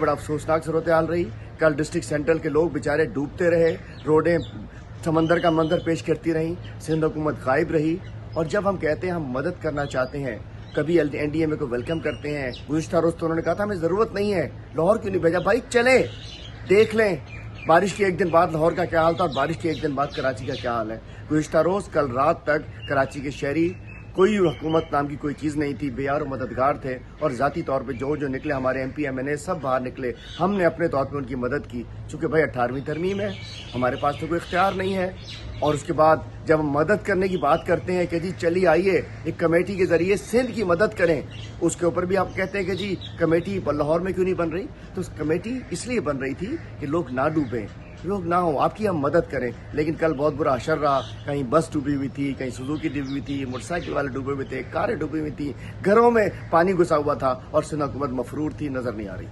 बड़ा अफसोसनाक सूरत हाल रही। कल डिस्ट्रिक्ट सेंट्रल के लोग बेचारे डूबते रहे, रोडें समंदर का मंजर पेश करती रहीं, सिंध हुकूमत गायब रही। और जब हम कहते हैं हम मदद करना चाहते हैं, कभी एनडीएमए को वेलकम करते हैं। गुज़िश्ता रोज तो उन्होंने कहा था हमें जरूरत नहीं है, लाहौर क्यों नहीं भेजा? भाई चले देख लें बारिश के एक दिन बाद लाहौर का क्या हाल था और बारिश के एक दिन बाद कराची का क्या हाल है। गुज़िश्ता रोज कल रात तक कराची के शहरी कोई हुकूमत नाम की कोई चीज़ नहीं थी, बेयार और मददगार थे। और ज़ाती तौर पे जो निकले हमारे MP MNA सब बाहर निकले, हमने अपने तौर पे उनकी मदद की। चूँकि भाई 18वीं तरमीम है, हमारे पास तो कोई इख्तियार नहीं है। और उसके बाद जब हम मदद करने की बात करते हैं कि जी चलिए आइए एक कमेटी के ज़रिए सिंध की मदद करें, उसके ऊपर भी आप कहते हैं कि जी कमेटी लाहौर में क्यों नहीं बन रही? तो कमेटी इसलिए बन रही थी कि लोग ना डूबें, लोग ना हो, आपकी हम मदद करें। लेकिन कल बहुत बुरा असर रहा। कहीं बस डूबी हुई थी, कहीं सुजुकी डूबी हुई थी, मोटरसाइकिल वाले डूबे हुए थे, कारें डूबी हुई थी, घरों में पानी घुसा हुआ था और सिंध हुकूमत मफरूर थी, नजर नहीं आ रही थी।